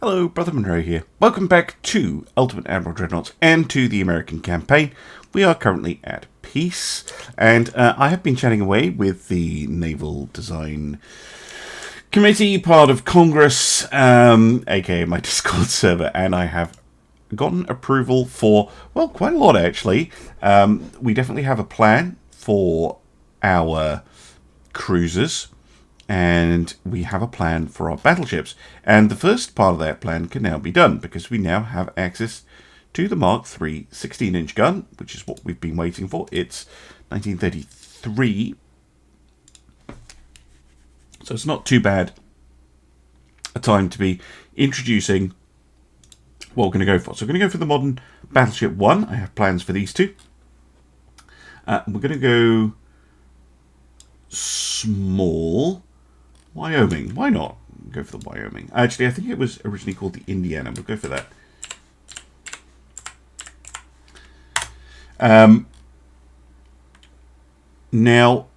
Hello, Brother Monroe here. Welcome back to Ultimate Admiral Dreadnoughts and to the American campaign. We are currently at peace, and I have been chatting away with the Naval Design Committee, part of Congress, aka my Discord server, and I have gotten approval for, well, quite a lot actually. We definitely have a plan for our cruisers. And we have a plan for our battleships. And the first part of that plan can now be done because we now have access to the Mark III 16-inch gun, which is what we've been waiting for. It's 1933. So it's not too bad a time to be introducing what we're going to go for. So we're going to go for the modern Battleship 1. I have plans for these two. We're going to go small. Wyoming. Why not? Go for the Wyoming. Actually, I think it was originally called the Indiana. We'll go for that. Now,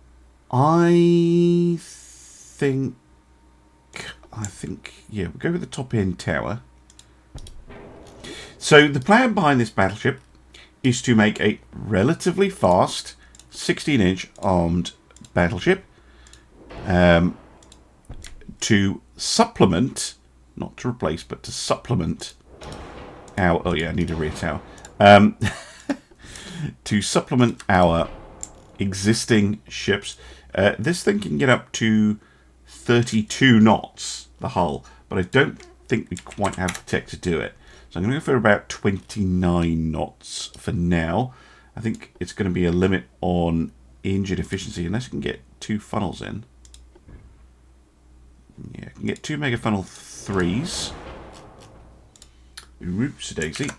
I think, yeah, we'll go with the top end tower. So the plan behind this battleship is to make a relatively fast 16-inch armed battleship. To supplement, not to replace, but to supplement our... Oh yeah, I need a rear tower. To supplement our existing ships. This thing can get up to 32 knots, the hull, but I don't think we quite have the tech to do it. So I'm going to go for about 29 knots for now. I think it's going to be a limit on engine efficiency, unless you can get 2 funnels in. Yeah, I can get 2 mega funnel 3s. Oops, daisy.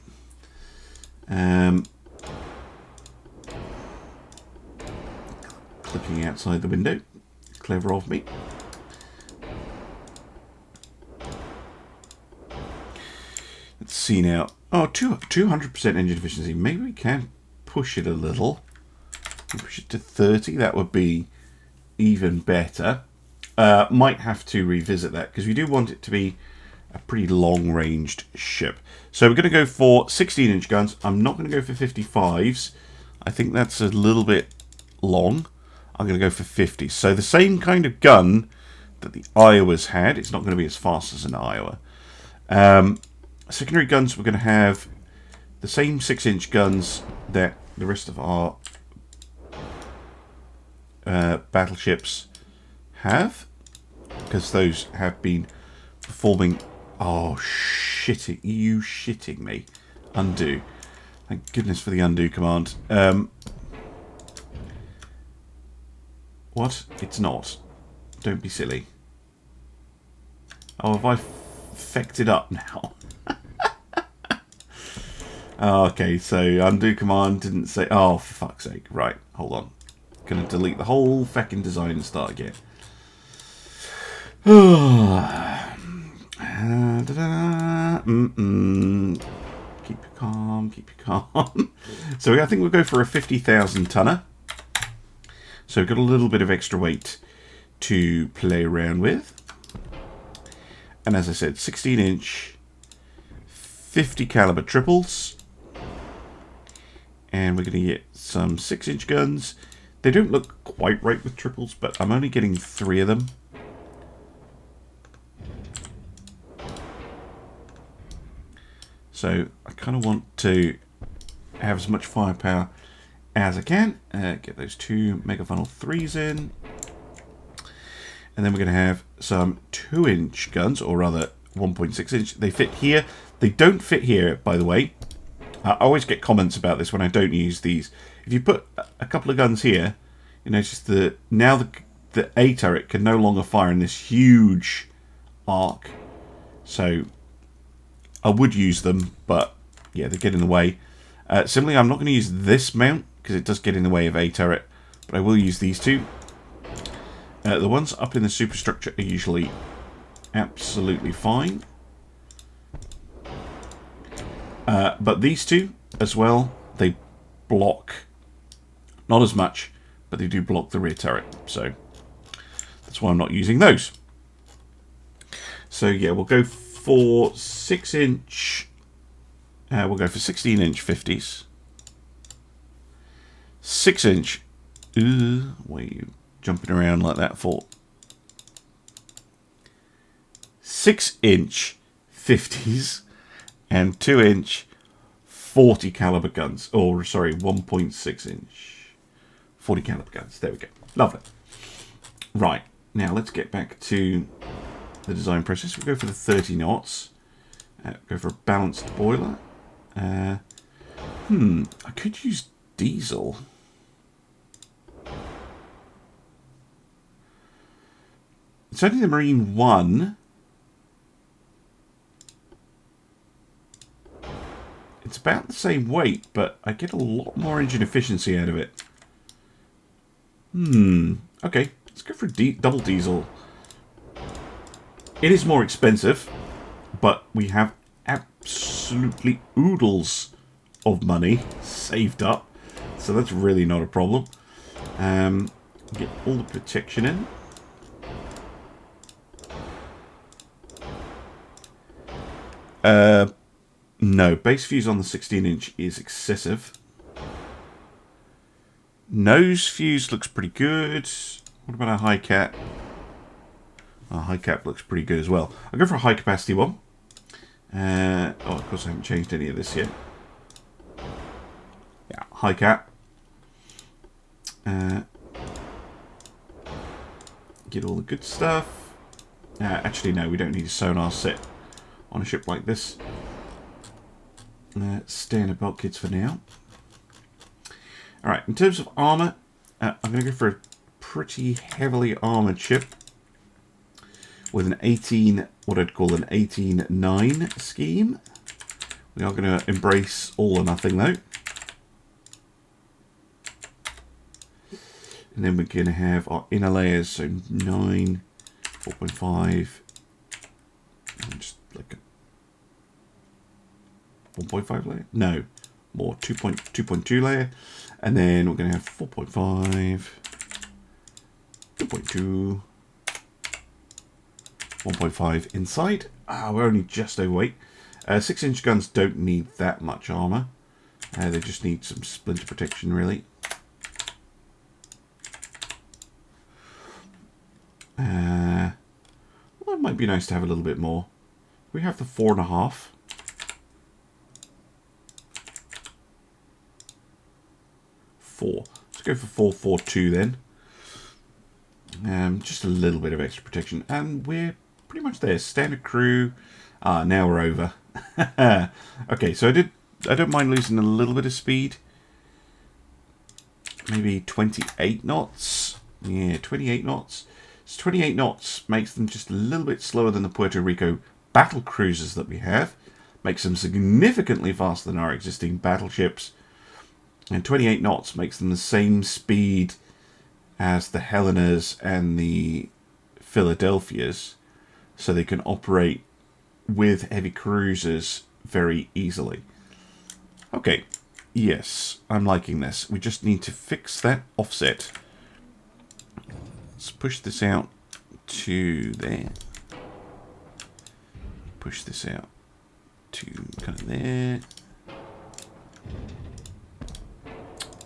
Clicking outside the window. Clever of me. Let's see now. Oh, 200% engine efficiency. Maybe we can push it a little. Push it to 30. That would be even better. Might have to revisit that because we do want it to be a pretty long-ranged ship. So we're going to go for 16-inch guns. I'm not going to go for 55s. I think that's a little bit long. I'm going to go for 50s. So the same kind of gun that the Iowas had. It's not going to be as fast as an Iowa. Secondary guns, we're going to have the same 6-inch guns that the rest of our battleships have, because those have been performing. Oh, you shitting me. Undo. Thank goodness for the undo command. What? It's not. Don't be silly. Oh, have I fecked it up now? Okay, so undo command didn't say. Oh, for fuck's sake. Right, hold on. Gonna delete the whole feckin' design and start again. Keep you calm, keep you calm. So I think we'll go for a 50,000 tonner. So we've got a little bit of extra weight to play around with. And as I said, 16-inch, 50 caliber triples. And we're going to get some 6-inch guns. They don't look quite right with triples, but I'm only getting 3 of them. So I kind of want to have as much firepower as I can. Get those 2 mega funnel 3s in. And then we're going to have some 2-inch guns, or rather 1.6-inch. They fit here. They don't fit here, by the way. I always get comments about this when I don't use these. If you put a couple of guns here, you notice that now the A turret can no longer fire in this huge arc. So I would use them, but yeah, they get in the way. Similarly, I'm not going to use this mount because it does get in the way of A turret, but I will use these two. The ones up in the superstructure are usually absolutely fine. But these two as well, they block, not as much, but they do block the rear turret. So that's why I'm not using those. So yeah, we'll go for 6-inch. We'll go for 16-inch 50s. 6-inch. What are you jumping around like that for? 6-inch 50s and 2-inch 40 caliber guns. Or sorry, 1.6-inch 40 caliber guns. There we go. Lovely. Right, now let's get back to the design process. We'll go for the 30 knots. Go for a balanced boiler. I could use diesel. It's only the Marine 1. It's about the same weight, but I get a lot more engine efficiency out of it. Okay, let's go for double diesel. It is more expensive, but we have absolutely oodles of money saved up, so that's really not a problem. Get all the protection in. No, base fuse on the 16-inch is excessive. Nose fuse looks pretty good. What about a high cap? Our high cap looks pretty good as well. I'll go for a high capacity one. Of course I haven't changed any of this yet. Yeah, high cap. Get all the good stuff. Actually, no, we don't need a sonar set on a ship like this. Standard bulk kits for now. Alright, in terms of armour, I'm going to go for a pretty heavily armoured ship with an 18, what I'd call an 18-9 scheme. We are going to embrace all or nothing though. And then we're going to have our inner layers, so 9, 4.5, and just like a 1.5 layer? No, more, 2.2 layer. And then we're going to have 4.5, 2.2, 1.5 inside. We're only just overweight. 6-inch guns don't need that much armor. They just need some splinter protection, really. Well, that might be nice to have a little bit more. We have the 4.5. 4. Let's go for 4.42 then. Just a little bit of extra protection, and we're pretty much there. Standard crew. Now we're over. Okay, so I don't mind losing a little bit of speed. Maybe 28 knots. Yeah, 28 knots. So 28 knots makes them just a little bit slower than the Puerto Rico battle cruisers that we have. Makes them significantly faster than our existing battleships. And 28 knots makes them the same speed as the Helenas and the Philadelphias, so they can operate with heavy cruisers very easily. Okay, yes, I'm liking this. We just need to fix that offset. Let's push this out to there. Push this out to kind of there.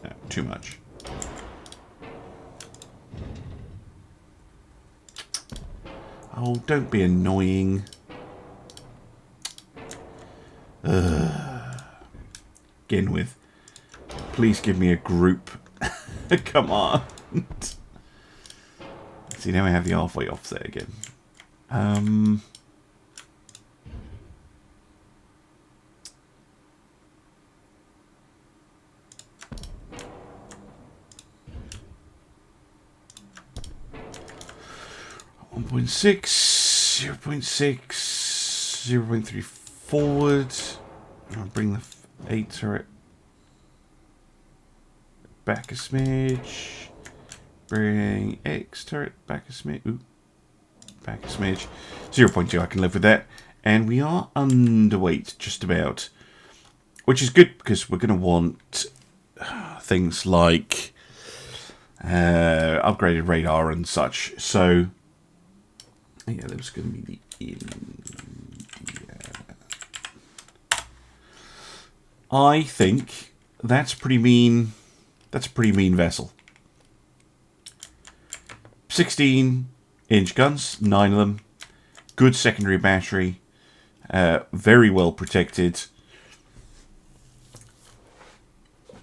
No, too much. Oh, don't be annoying. Begin with. Please give me a group. Come on. See, now I have the halfway offset again. 1.6, 0.6, 0.3 forward. I'll bring the 8 turret back a smidge. Bring X turret back a smidge. Ooh, back a smidge. 0.2, I can live with that. And we are underweight, just about. Which is good, because we're going to want things like upgraded radar and such. So, yeah, that was going to be the I think that's pretty mean. That's a pretty mean vessel. 16-inch guns, 9 of them. Good secondary battery. Very well protected.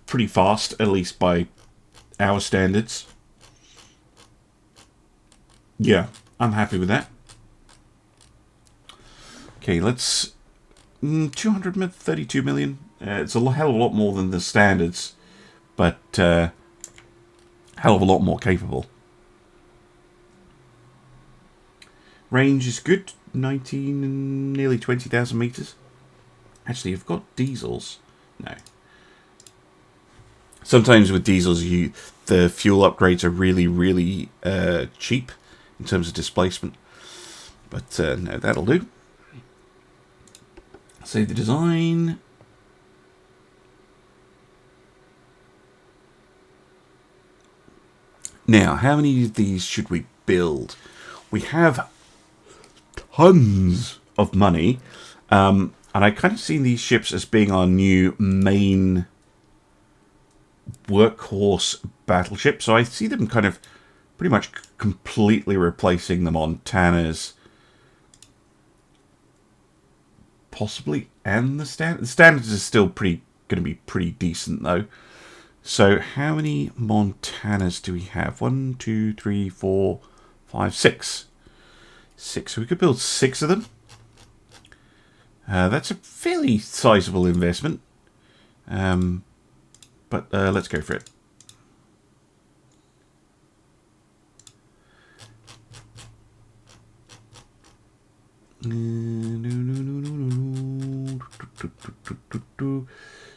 Pretty fast, at least by our standards. Yeah, I'm happy with that. Okay, let's... 232 million. It's a hell of a lot more than the standards, but hell of a lot more capable. Range is good, 19, nearly 20,000 meters. Actually, you've got diesels. No. Sometimes with diesels, the fuel upgrades are really, really cheap in terms of displacement. But no, that'll do. Save the design. Now, how many of these should we build? We have tons of money. And I kind of see these ships as being our new main workhorse battleship. So I see them kind of pretty much completely replacing the Montanas. Possibly, and the standards is still going to be pretty decent though. So how many Montanas do we have? 1, 2, 3, 4, 5, 6. 6. So we could build 6 of them. That's a fairly sizable investment. But let's go for it.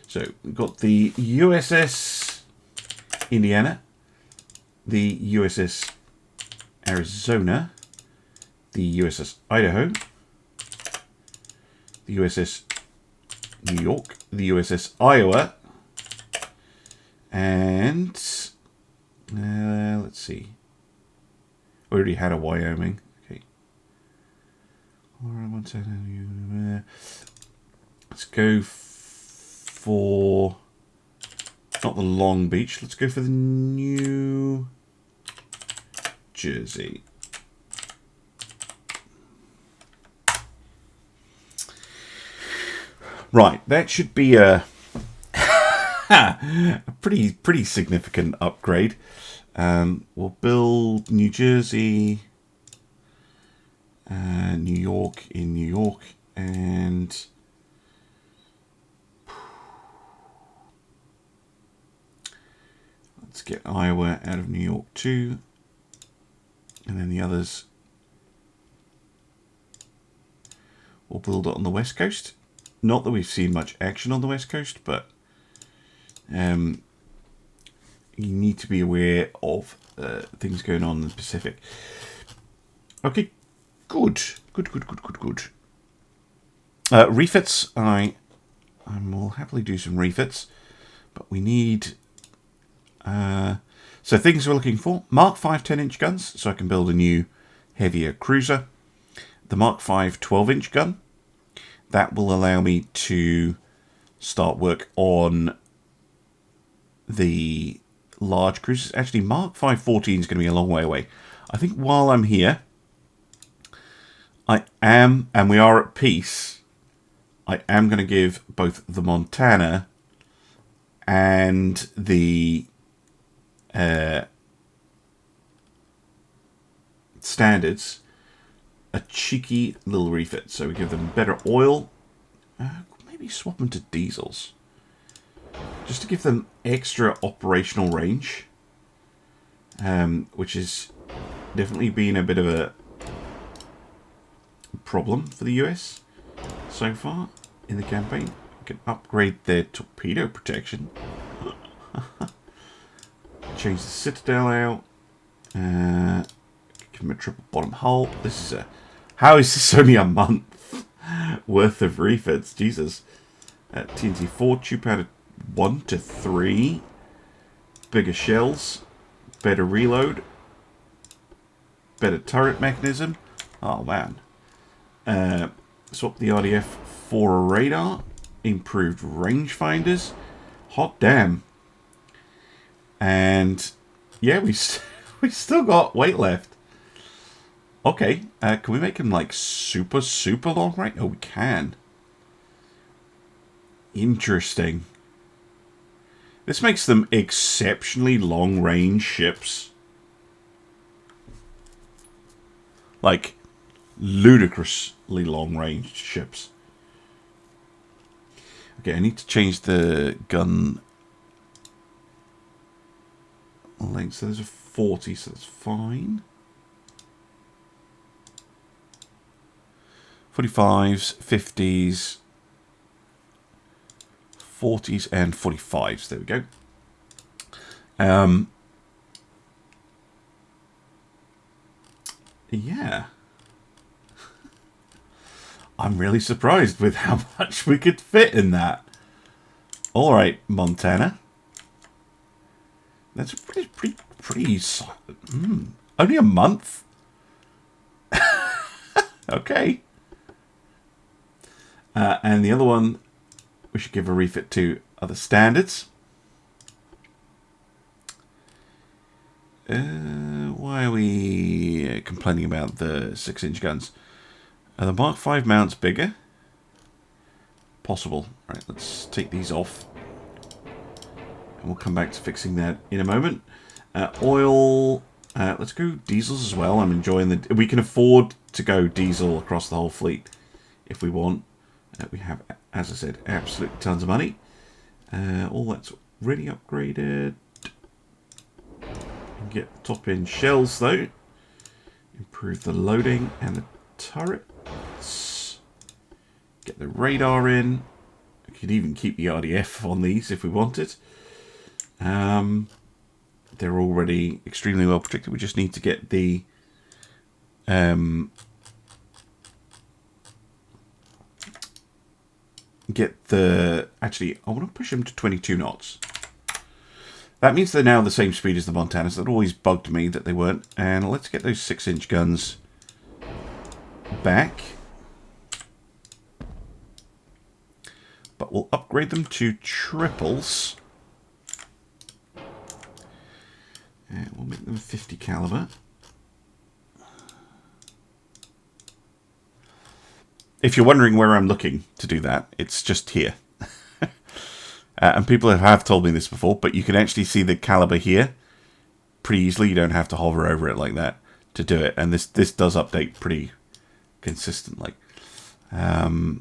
So we've got the USS Indiana, the USS Arizona, the USS Idaho, the USS New York, the USS Iowa, and let's see. We already had a Wyoming. Okay. Let's go for not the Long Beach. Let's go for the New Jersey. Right, that should be a pretty significant upgrade. We'll build New Jersey, New York in New York, and let's get Iowa out of New York too, and then the others we'll build it on the West Coast. Not that we've seen much action on the West Coast, but you need to be aware of things going on in the Pacific. Okay, good. Refits, I will happily do some refits, but we need... so things we're looking for. Mark 5 10-inch guns, so I can build a new heavier cruiser. The Mark 5 12-inch gun. That will allow me to start work on the large cruisers. Actually, Mark 5 14 is going to be a long way away. I think while I'm here, I am, and we are at peace, I am going to give both the Montana and the standards a cheeky little refit. So we give them better oil. Maybe swap them to diesels. Just to give them extra operational range. Which has definitely been a bit of a problem for the US so far in the campaign. We can upgrade their torpedo protection. Change the Citadel out. Give them a triple bottom hull. This is a... How is this only a month worth of refits? Jesus. TNT 4, tube powder 1 to 3. Bigger shells. Better reload. Better turret mechanism. Oh, man. Swap the RDF for a radar. improved rangefinders. Hot damn. And yeah, we still got weight left. Okay, can we make him like super long range? Oh, we can. Interesting. This makes them exceptionally long range ships. Like ludicrously long range ships. Okay, I need to change the gun length. So there's a 40, so that's fine. 45s, 50s, 40s, and 45s. There we go. Yeah. I'm really surprised with how much we could fit in that. All right, Montana. That's pretty only a month? Okay. And the other one, we should give a refit to other standards. Why are we complaining about the 6-inch guns? Are the Mark V mounts bigger? Possible. Right, let's take these off. And we'll come back to fixing that in a moment. Oil. Let's go diesels as well. I'm enjoying the... We can afford to go diesel across the whole fleet if we want. We have, as I said, absolutely tons of money. All that's really upgraded. Get the top-end shells, though. Improve the loading and the turrets. Get the radar in. We could even keep the RDF on these if we wanted. They're already extremely well protected. We just need to get the actually, I want to push them to 22 knots. That means they're now the same speed as the Montanas. That always bugged me that they weren't. And let's get those 6-inch guns back. But we'll upgrade them to triples. And we'll make them 50 caliber. If you're wondering where I'm looking to do that, it's just here. And people have told me this before, but you can actually see the caliber here pretty easily. You don't have to hover over it like that to do it. And this does update pretty consistently. Now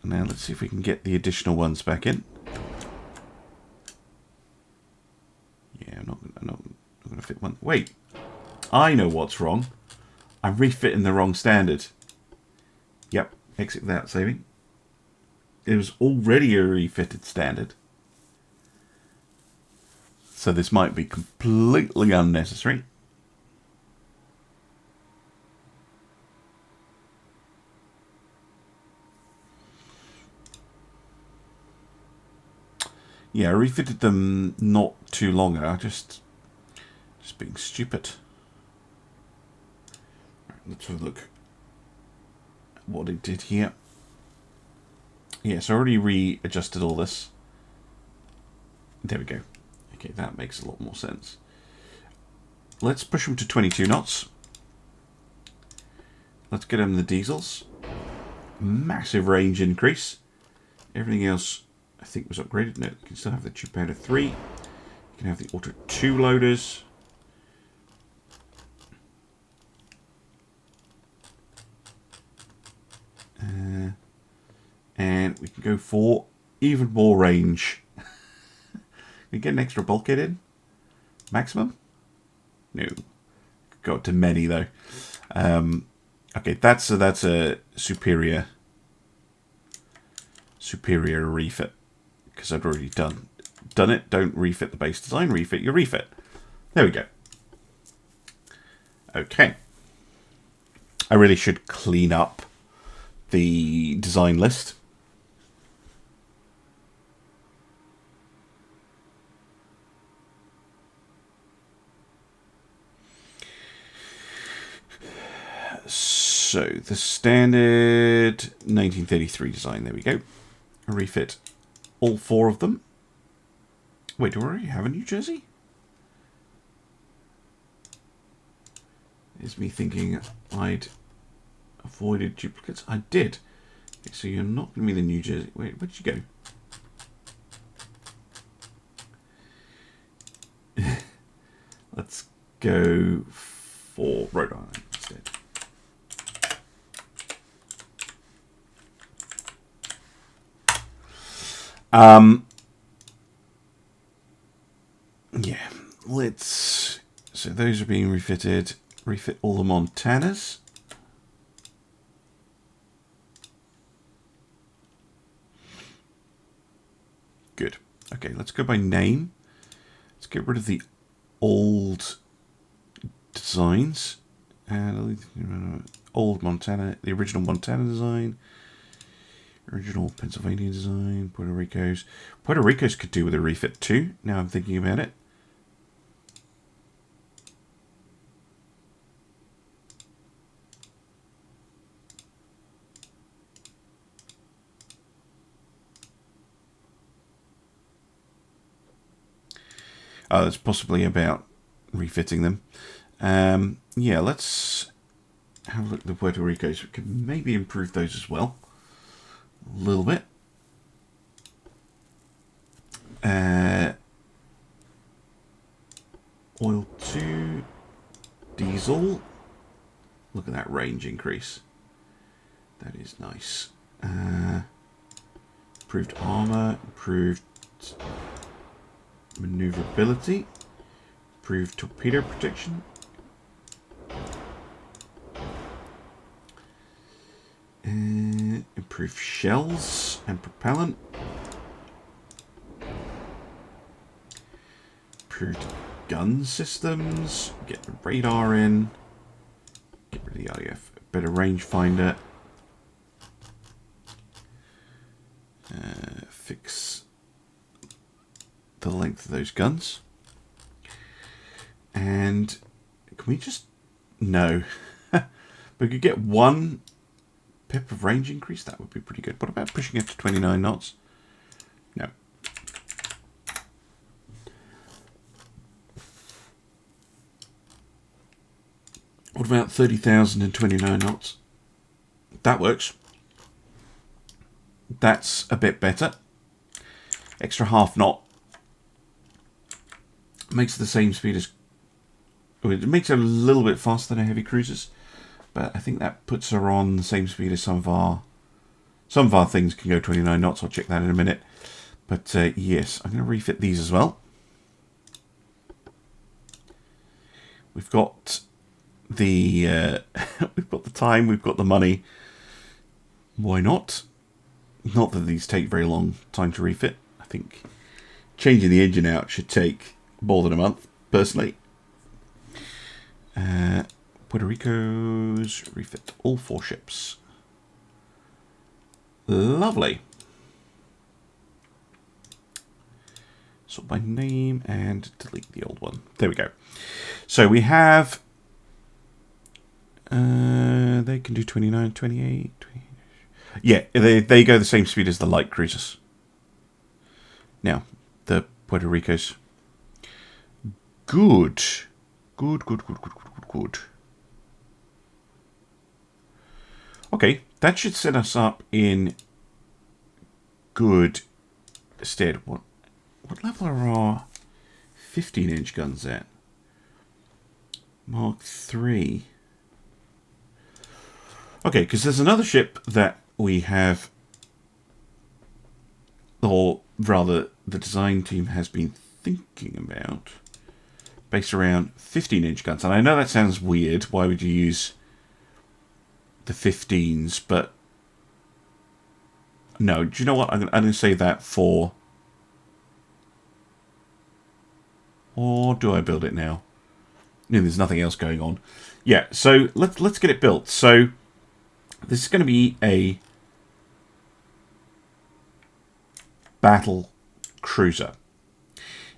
let's see if we can get the additional ones back in. Yeah, I'm not going to fit one. Wait, I know what's wrong. I'm refitting the wrong standard. Yep, exit without saving. It was already a refitted standard. So this might be completely unnecessary. Yeah, I refitted them not too long ago. Just being stupid. Right, let's have a look at what it did here. Yeah, so I already readjusted all this. There we go. Okay, that makes a lot more sense. Let's push them to 22 knots. Let's get them the diesels. Massive range increase. Everything else, I think, was upgraded. No, you can still have the 2-pounder 3. You can have the Auto 2 loaders. And we can go for even more range. We get an extra bulkhead in? Maximum? No. Go up to many, though. Okay, that's a superior refit. Because I've already done it. Don't refit the base design. Refit your refit. There we go. Okay. I really should clean up the design list. So, the standard 1933 design, there we go. refit all 4 of them. Wait, do we already have a New Jersey? Is me thinking I'd avoided duplicates? I did. Okay, so you're not going to be the New Jersey. Wait, where'd you go? Let's go for Rhode Island instead. Yeah, let's. So those are being refitted. Refit all the Montanas. Good. Okay, let's go by name. Let's get rid of the old designs. And old Montana, the original Montana design. Original Pennsylvania design. Puerto Rico's. Puerto Rico's could do with a refit too, now I'm thinking about it. Oh, it's possibly about refitting them. Yeah, let's have a look at the Puerto Ricos. We could maybe improve those as well. A little bit. Oil 2. Diesel. Look at that range increase. That is nice. Improved armor. Improved maneuverability, improved torpedo protection, improved shells and propellant, improved gun systems, get the radar in, get rid of the RAF, better rangefinder, fix the length of those guns. And can we just... No. We could get 1 pip of range increase. That would be pretty good. What about pushing it to 29 knots? No. What about 30,000 and 29 knots? That works. That's a bit better. Extra half knot. Makes the same speed as... It makes it a little bit faster than our heavy cruisers, but I think that puts her on the same speed as some of our things can go 29 knots. I'll check that in a minute. But yes, I'm going to refit these as well. We've got the we've got the time, we've got the money. Why not? Not that these take very long time to refit. I think changing the engine out should take more than a month, personally. Puerto Rico's refit all 4 ships. Lovely. Sort by name and delete the old one. There we go. So we have... they can do 29, 28, 20. Yeah, they go the same speed as the light cruisers. Now, the Puerto Ricos. Good. Good. Okay, that should set us up in good stead. What level are our 15-inch guns at? Mark 3. Okay, because there's another ship that we have, or rather the design team has been thinking about, based around 15-inch guns. And I know that sounds weird. Why would you use the 15s? But no, do you know what? I'm going to say that for... Or do I build it now? No, there's nothing else going on. Yeah, so let's get it built. So this is going to be a battle cruiser.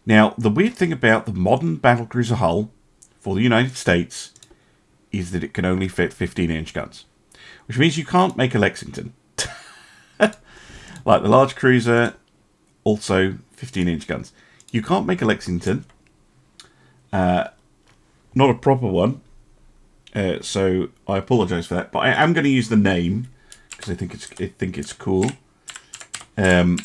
Now, the weird thing about the modern battlecruiser hull for the United States is that it can only fit 15-inch guns, which means you can't make a Lexington. Like the large cruiser, also 15-inch guns. You can't make a Lexington. Not a proper one. So I apologise for that. But I am going to use the name because I think it's cool. And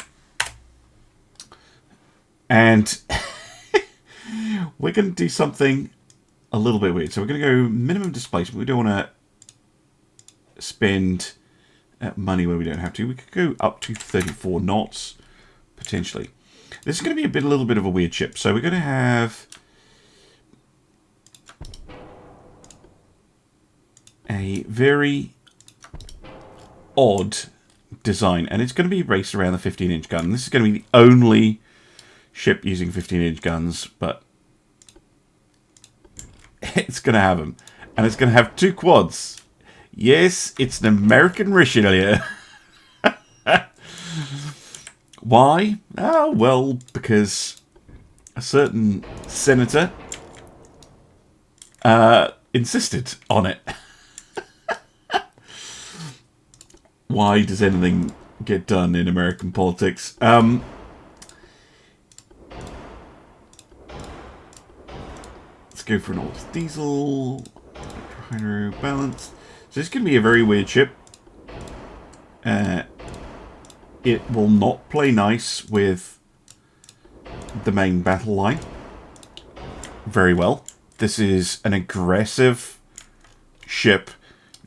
we're going to do something a little bit weird. So we're going to go minimum displacement. We don't want to spend money where we don't have to. We could go up to 34 knots, potentially. This is going to be a little bit of a weird ship. So we're going to have a very odd design, and it's going to be based around the 15-inch gun. This is going to be the only ship using 15-inch guns, but it's going to have them. And it's going to have 2 quads. Yes, it's an American Richelieu. Why? Oh, well, because a certain senator insisted on it. Why does anything get done in American politics? Let's go for an old diesel. Hydro balance. So this is going to be a very weird ship. It will not play nice with the main battle line very well. This is an aggressive ship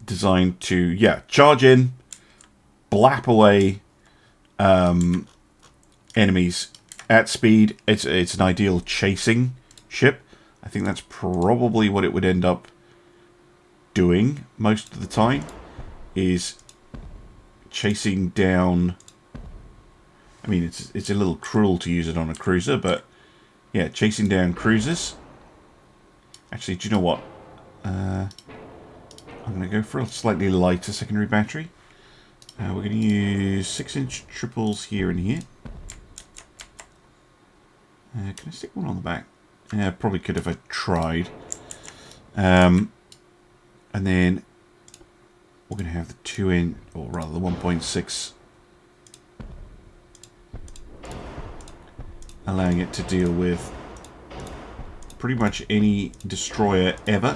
designed to, yeah, charge in, blap away enemies at speed. It's an ideal chasing ship. I think that's probably what it would end up doing most of the time, is chasing down. I mean, it's a little cruel to use it on a cruiser, but yeah, chasing down cruisers. Actually, do you know what? I'm going to go for a slightly lighter secondary battery. We're going to use 6-inch triples here and here. Can I stick one on the back? Yeah, probably could if I tried. And then we're going to have the 2-inch, or rather the 1.6, allowing it to deal with pretty much any destroyer ever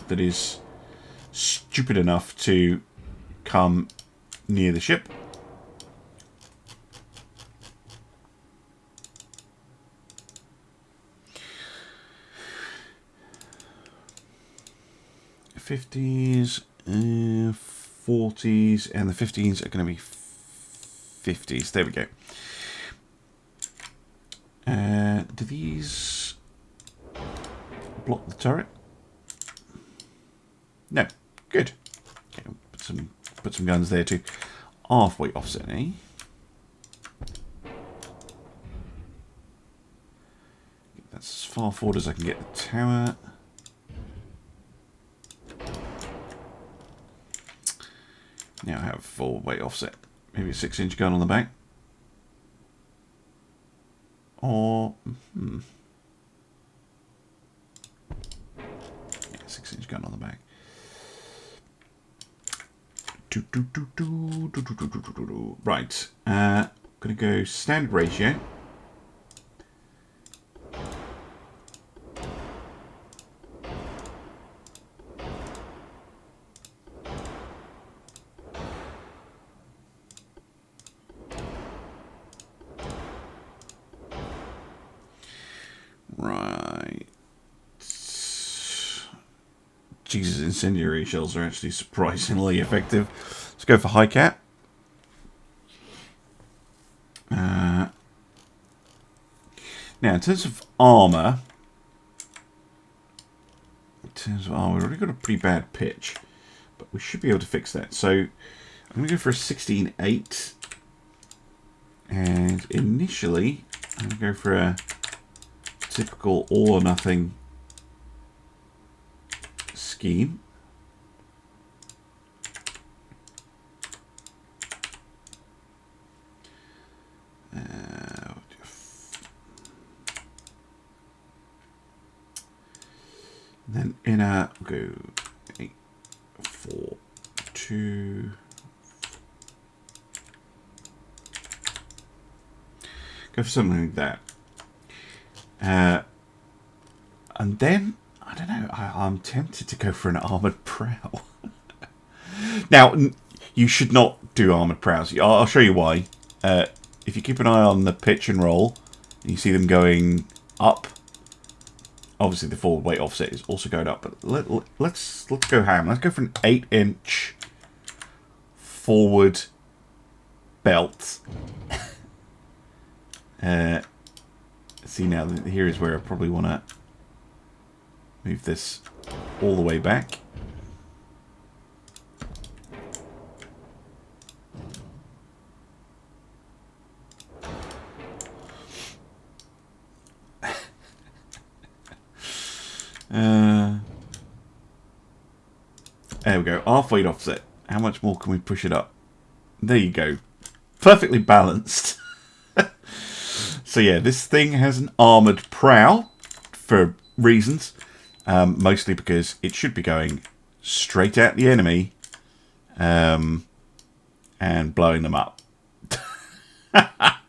that is stupid enough to come near the ship. '50s, '40s, and the 15s are going to be 50s. There we go. Do these block the turret? No. Good. Okay, put some guns there too. Halfway offset, eh? That's as far forward as I can get the tower. Now I have full weight offset. Maybe a 6-inch gun on the back. Or, yeah, 6-inch gun on the back. Right, gonna go standard ratio. Right. Jesus, incendiary shells are actually surprisingly effective. Let's go for high cap. Now, in terms of armor, we've already got a pretty bad pitch, but we should be able to fix that. So I'm going to go for a 16.8, and initially I'm going to go for a typical all or nothing scheme. Then inner, we'll go 8, 4, 2. Go for something like that. And then, I don't know, I'm tempted to go for an armoured prow. Now, you should not do armoured prows. I'll show you why. If you keep an eye on the pitch and roll, and you see them going up, obviously the forward weight offset is also going up, but let's go ham. Let's go for an 8-inch forward belt. See, now here is where I probably want to move this all the way back. There we go. Half weight offset. How much more can we push it up? There you go. Perfectly balanced. So yeah, this thing has an armoured prow for reasons. Mostly because it should be going straight at the enemy and blowing them up. But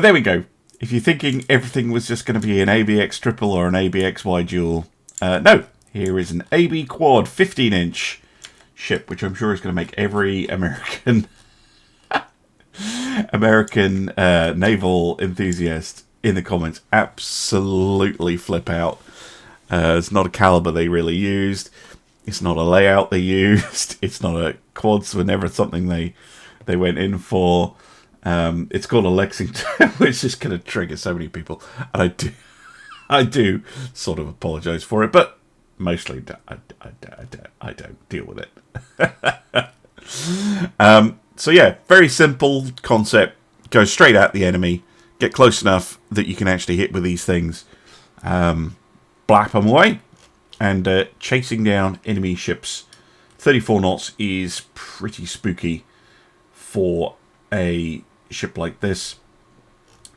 there we go. If you're thinking everything was just going to be an ABX triple or an ABXY dual, no. Here is an AB quad 15-inch ship, which I'm sure is going to make every American naval enthusiast in the comments absolutely flip out. It's not a caliber they really used. It's not a layout they used. It's not a quads were never something they went in for. It's called a Lexington, which is going to trigger so many people, and I do sort of apologise for it, but mostly I don't deal with it. So yeah, very simple concept. Go straight at the enemy. Get close enough that you can actually hit with these things. Blap them away. And chasing down enemy ships. 34 knots is pretty spooky for a ship like this.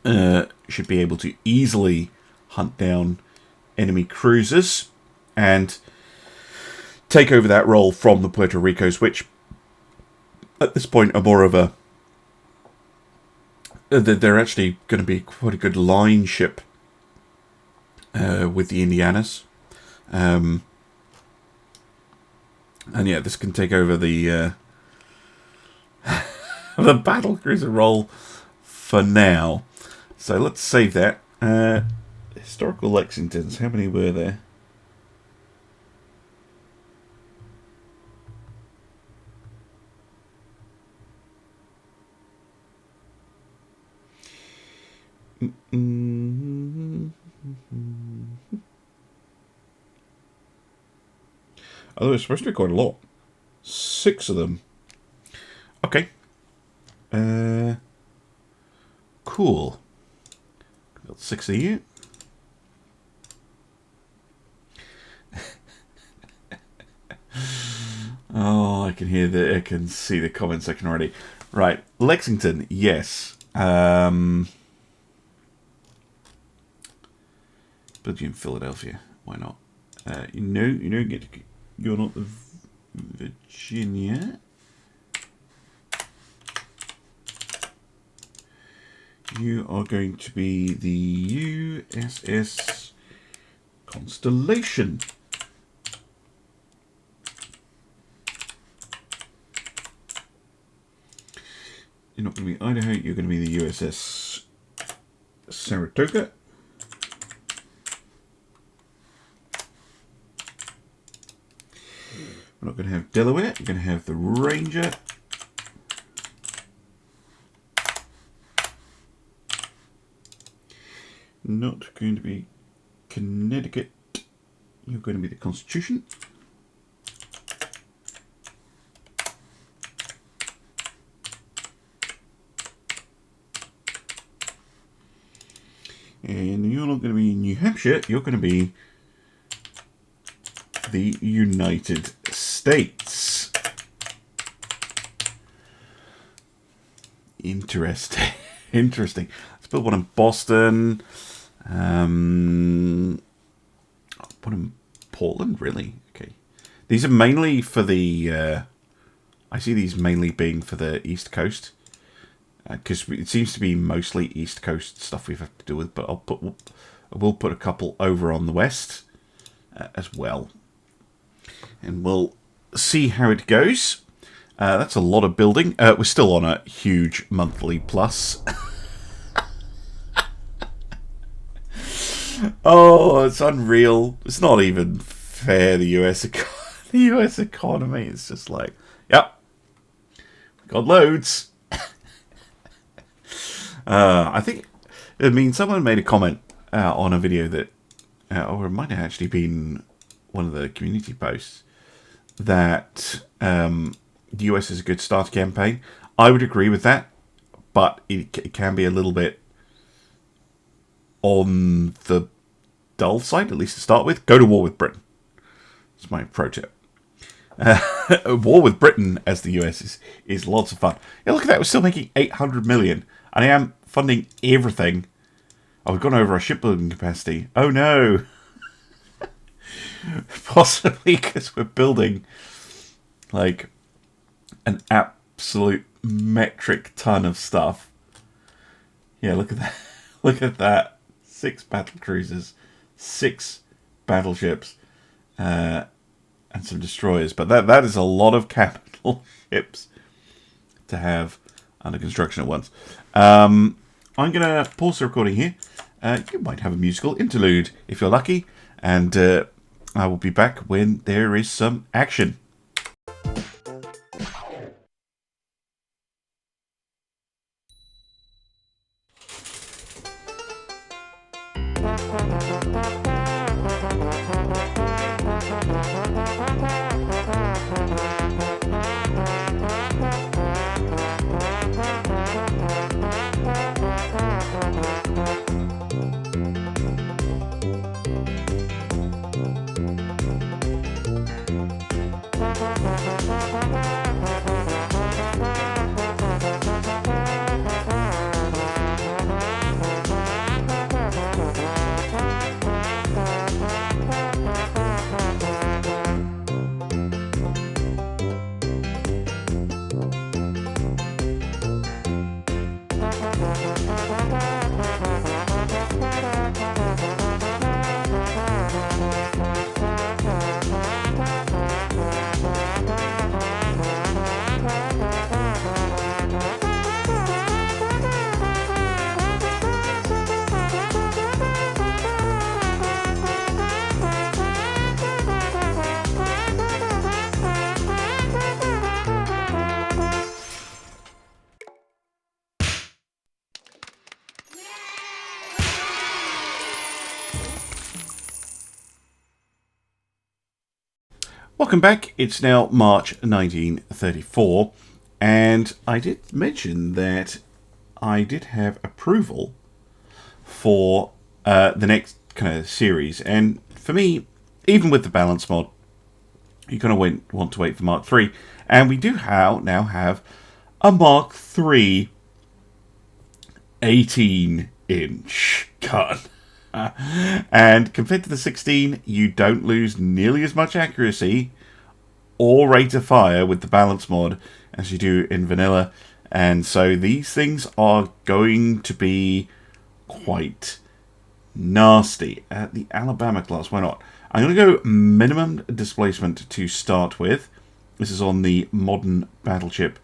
Should be able to easily hunt down enemy cruisers and take over that role from the Puerto Ricos, which at this point are more of a... They're actually going to be quite a good line ship with the Indianas. And yeah, this can take over the the battle cruiser role for now. So let's save that. Historical Lexingtons, how many were there? Oh, there's supposed to be quite a lot. 6 of them. Okay. Cool. Got 6 of you. Oh, I can hear I can see the comment section already. Right, Lexington, yes. Belgium, Philadelphia. Why not? You're not the Virginia. You are going to be the USS Constellation. You're not going to be Idaho. You're going to be the USS Saratoga. We're not going to have Delaware. We're going to have the Ranger. Not going to be Connecticut. You're going to be the Constitution. And you're not going to be New Hampshire. You're going to be the United States. Interesting. Interesting. Let's build one in Boston. I'll put in Portland, really? Okay. These are mainly for the... I see these mainly being for the East Coast. because it seems to be mostly East Coast stuff we have to deal with. But I will put a couple over on the West as well, and we'll see how it goes. That's a lot of building. We're still on a huge monthly plus. Oh, it's unreal. It's not even fair, the US economy. It's just like, yep, we got loads. Someone made a comment on a video that, or it might have actually been one of the community posts, that the US is a good starter campaign. I would agree with that, but it can be a little bit on the dull side, at least to start with. Go to war with Britain. That's my pro tip. War with Britain as the US is lots of fun. Yeah, look at that. We're still making 800 million. And I am funding everything. Oh, we've gone over our shipbuilding capacity. Oh no. Possibly because we're building like an absolute metric ton of stuff. Yeah, look at that. Look at that. 6 battle cruisers, 6 battleships, and some destroyers. But that is a lot of capital ships to have under construction at once. I'm going to pause the recording here. You might have a musical interlude if you're lucky. And I will be back when there is some action. Welcome back. It's now March 1934, and I did mention that I did have approval for the next kind of series, and for me, even with the balance mod, you're going to want to wait for Mark III, and we do now have a Mark III 18-inch gun. And compared to the 16, you don't lose nearly as much accuracy or rate of fire with the balance mod as you do in vanilla. And so these things are going to be quite nasty. The Alabama class, why not? I'm going to go minimum displacement to start with. This is on the modern Battleship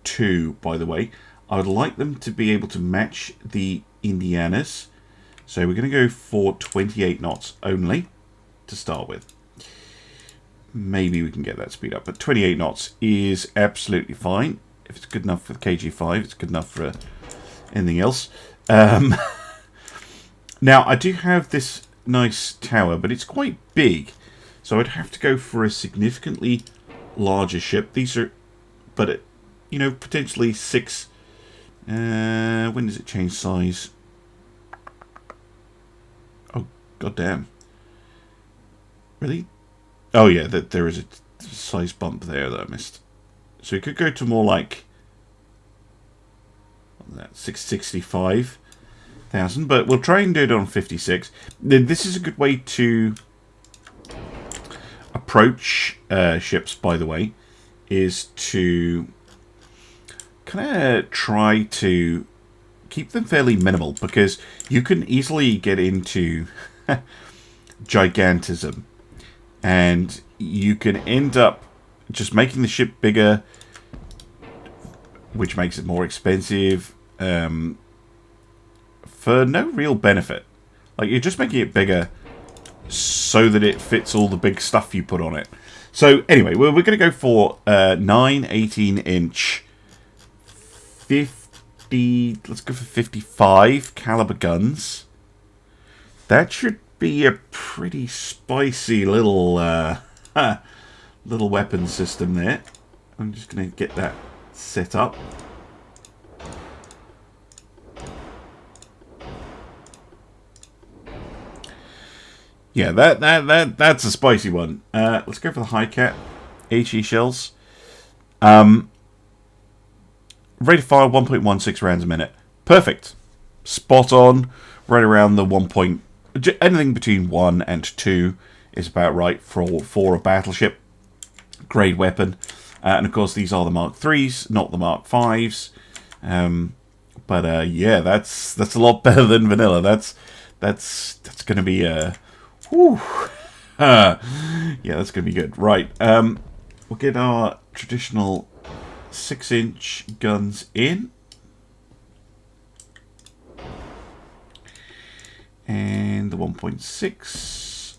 2, by the way. I would like them to be able to match the Indianas. So we're going to go for 28 knots only to start with. Maybe we can get that speed up, but 28 knots is absolutely fine. If it's good enough for the KG5, it's good enough for anything else. Now, I do have this nice tower, but it's quite big. So I'd have to go for a significantly larger ship. These are, but, potentially 6. When does it change size? Goddamn. Really? Oh yeah, there is a size bump there that I missed. So we could go to more like 665,000, but we'll try and do it on 56. This is a good way to approach ships, by the way, is to kind of try to keep them fairly minimal, because you can easily get into gigantism, and you can end up just making the ship bigger, which makes it more expensive, for no real benefit. Like, you're just making it bigger so that it fits all the big stuff you put on it. So anyway, we're going to go for 9 18-inch 50, let's go for 55 caliber guns. That should be a pretty spicy little little weapon system there. I'm just going to get that set up. Yeah, that's a spicy one. Let's go for the high cat HE shells. Rate of fire 1.16 rounds a minute. Perfect. Spot on. Right around the 1. Anything between 1 and 2 is about right for a battleship grade weapon. And of course, these are the Mark IIIs, not the Mark Vs. But yeah, that's a lot better than vanilla. That's going to be whew. Yeah, that's going to be good. Right. We'll get our traditional 6-inch guns in. And the 1.6.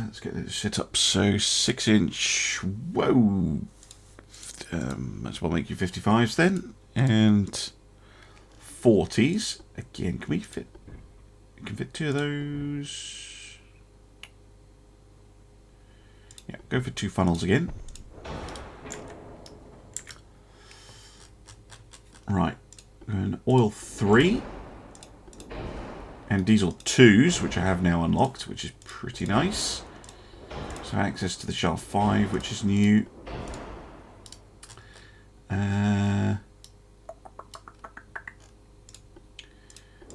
Let's get this set up. So 6-inch. Whoa. That's what make you 55s then. And 40s. Again, can we fit? We can fit 2 of those. Yeah, go for 2 funnels again. Right. And oil 3. And diesel 2s, which I have now unlocked, which is pretty nice. So access to the shaft 5, which is new.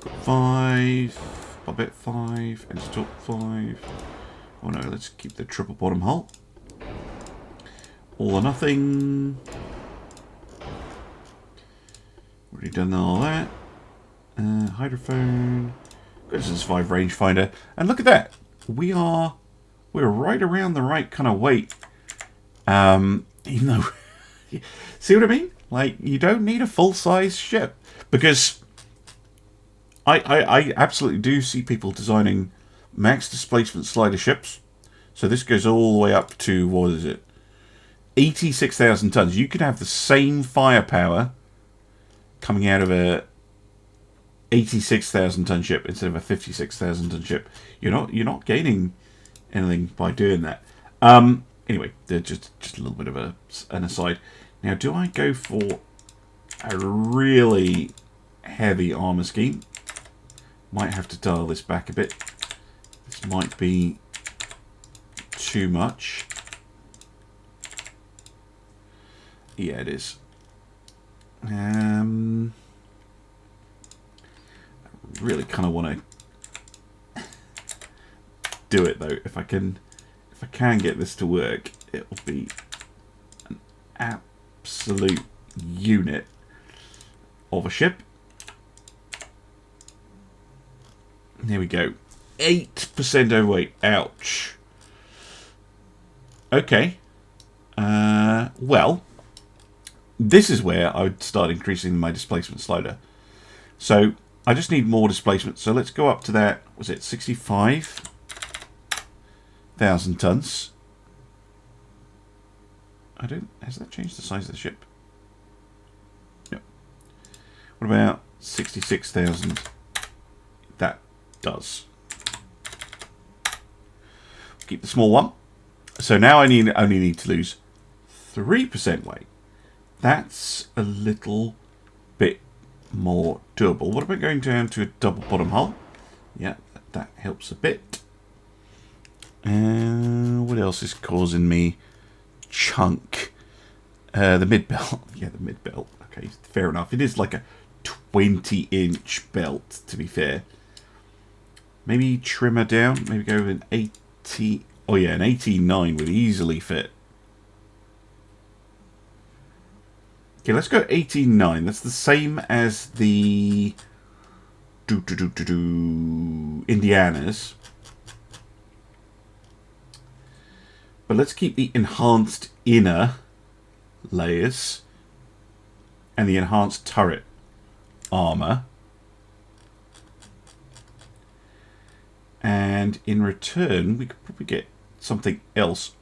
Got 5, Bobette 5, and stock 5. Oh no, let's keep the triple bottom hull. All or nothing. Already done all that. Hydrophone. This is 5 rangefinder. And look at that. We're right around the right kind of weight. Even though, see what I mean? Like, you don't need a full-size ship, because I absolutely do see people designing max displacement slider ships. So this goes all the way up to, what is it? 86,000 tons. You could have the same firepower coming out of a 86,000 ton ship instead of a 56,000 ton ship. You're not gaining anything by doing that. Anyway, just a little bit of an aside. Now, do I go for a really heavy armor scheme? Might have to dial this back a bit. This might be too much. Yeah, it is. I really kind of want to do it though. If I can get this to work, it will be an absolute unit of a ship. There we go. 8% overweight. Ouch. Okay. Well, this is where I would start increasing my displacement slider. So I just need more displacement. So let's go up to that. Was it 65,000 tons? Has that changed the size of the ship? No. What about 66,000? That does. Keep the small one. So now I only need to lose 3% weight. That's a little bit more doable. What about going down to a double bottom hull? Yeah, that helps a bit. And what else is causing me chunk? The mid belt. Yeah, the mid belt. Okay, fair enough. It is like a 20-inch belt, to be fair. Maybe trim her down. Maybe go with an 80. Oh yeah, an 89 would easily fit. Okay, let's go 89. That's the same as the Indiana's. But let's keep the enhanced inner layers and the enhanced turret armor. And in return, we could probably get something else.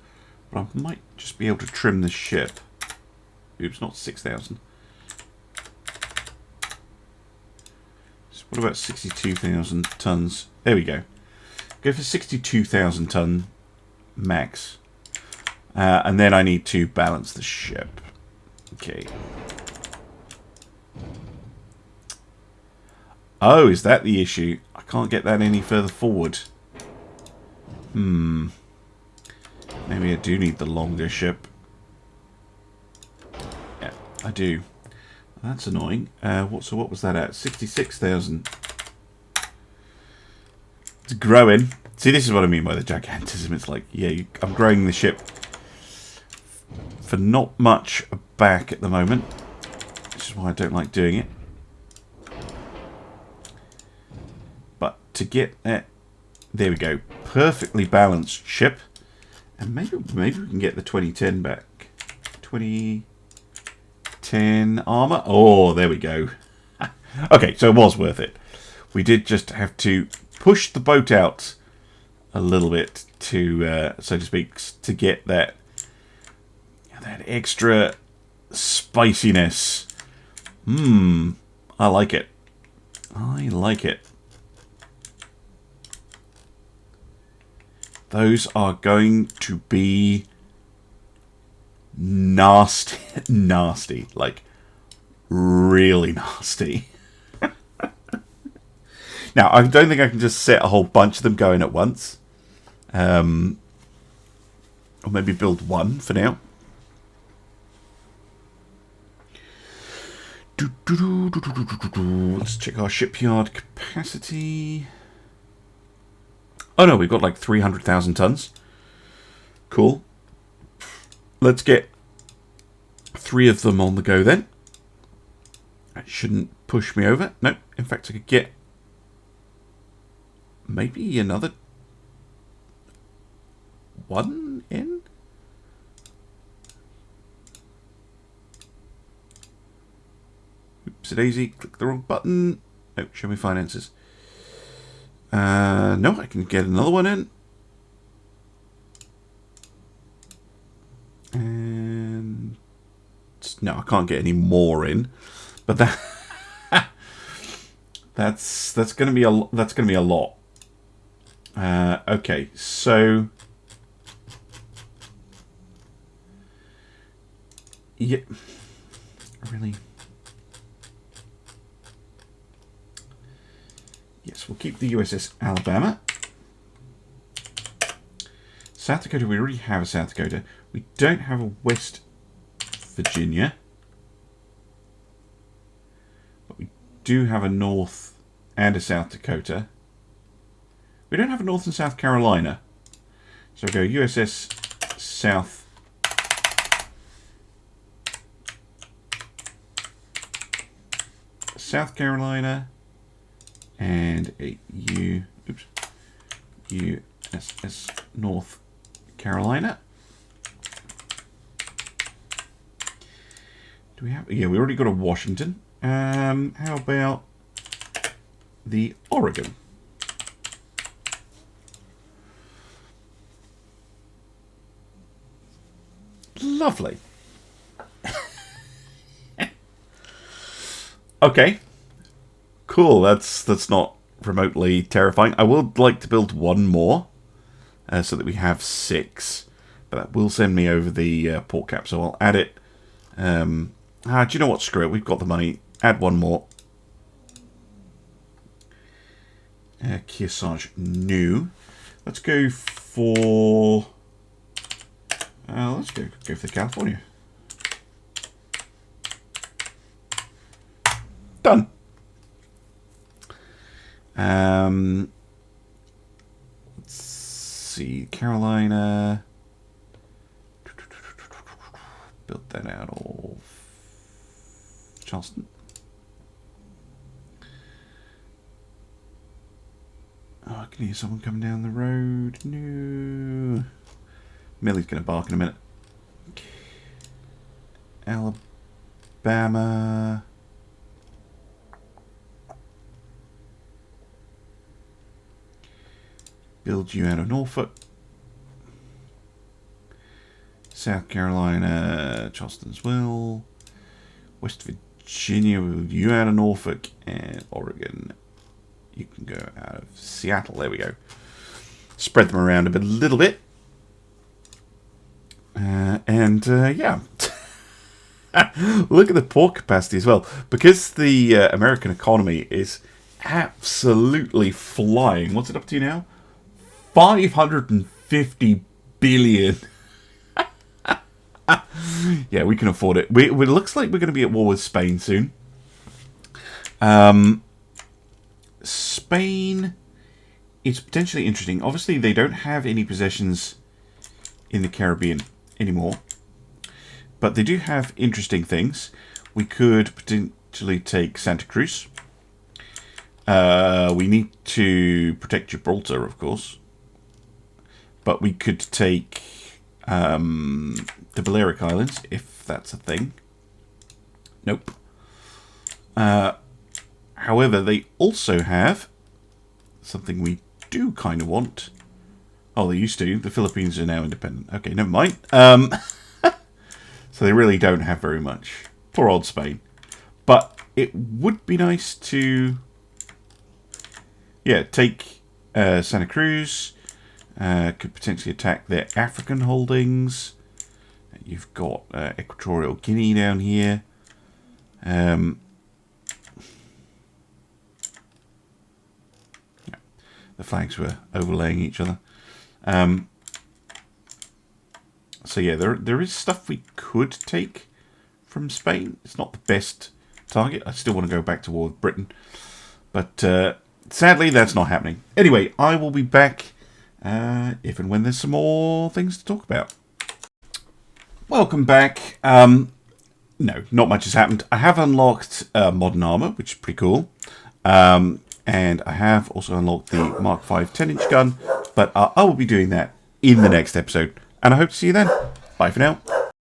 But I might just be able to trim the ship. Oops, not 6,000. So what about 62,000 tons? There we go. Go for 62,000 ton max. And then I need to balance the ship. Okay. Oh, is that the issue? I can't get that any further forward. Maybe I do need the longer ship. Yeah, I do. That's annoying. So what was that at? 66,000. It's growing. See, this is what I mean by the gigantism. It's like, yeah, I'm growing the ship for not much back at the moment, which is why I don't like doing it. But to get that, there we go, perfectly balanced ship, and maybe we can get the 2010 back. 2010 armor. Oh, there we go. Okay, so it was worth it. We did just have to push the boat out a little bit to, so to speak, to get that extra spiciness. I like it. I like it. Those are going to be nasty. Nasty. Like, really nasty. Now, I don't think I can just set a whole bunch of them going at once. Or maybe build one for now. Let's check our shipyard capacity. Oh no, we've got like 300,000 tons. Cool. Let's get 3 of them on the go then. That shouldn't push me over. No, in fact I could get maybe another 1 in. Oops, daisy, click the wrong button. No, show me finances. No, I can get another one in. And no, I can't get any more in. But that that's going to be a lot. Okay, so yeah, really. Yes, we'll keep the USS Alabama. South Dakota, we already have a South Dakota. We don't have a West Virginia. But we do have a North and a South Dakota. We don't have a North and South Carolina. So we'll go USS South Carolina. And a USS North Carolina. Do we have? Yeah, we already got a Washington. How about the Oregon? Lovely. Okay. Cool, that's not remotely terrifying. I would like to build one more, so that we have 6. But that will send me over the port cap, so I'll add it. Do you know what? Screw it. We've got the money. Add one more. Kearsarge new. Let's go for... let's go for the California. Done. Let's see, Carolina. Built that out of Charleston. Oh, I can hear someone coming down the road. No. Millie's going to bark in a minute. Alabama. Build you out of Norfolk. South Carolina, Charleston as well. West Virginia, build you out of Norfolk. And Oregon, you can go out of Seattle. There we go. Spread them around a little bit. Yeah. Look at the port capacity as well. Because the American economy is absolutely flying. What's it up to now? 550 billion. Yeah, we can afford it. It looks like we're going to be at war with Spain soon. Spain is potentially interesting. Obviously, they don't have any possessions in the Caribbean anymore. But they do have interesting things. We could potentially take Santa Cruz. We need to protect Gibraltar, of course. But we could take the Balearic Islands, if that's a thing. Nope. However, they also have something we do kind of want. Oh, they used to. The Philippines are now independent. Okay, never mind. So they really don't have very much. Poor old Spain. But it would be nice to, yeah, take Santa Cruz. Could potentially attack their African holdings. You've got Equatorial Guinea down here. Yeah, the flags were overlaying each other. So yeah, there is stuff we could take from Spain. It's not the best target. I still want to go back to war with Britain. But sadly, that's not happening. Anyway, I will be back if and when there's some more things to talk about. Welcome back. No, not much has happened. I have unlocked modern armor, which is pretty cool. And I have also unlocked the Mark V 10-inch gun. But I will be doing that in the next episode. And I hope to see you then. Bye for now.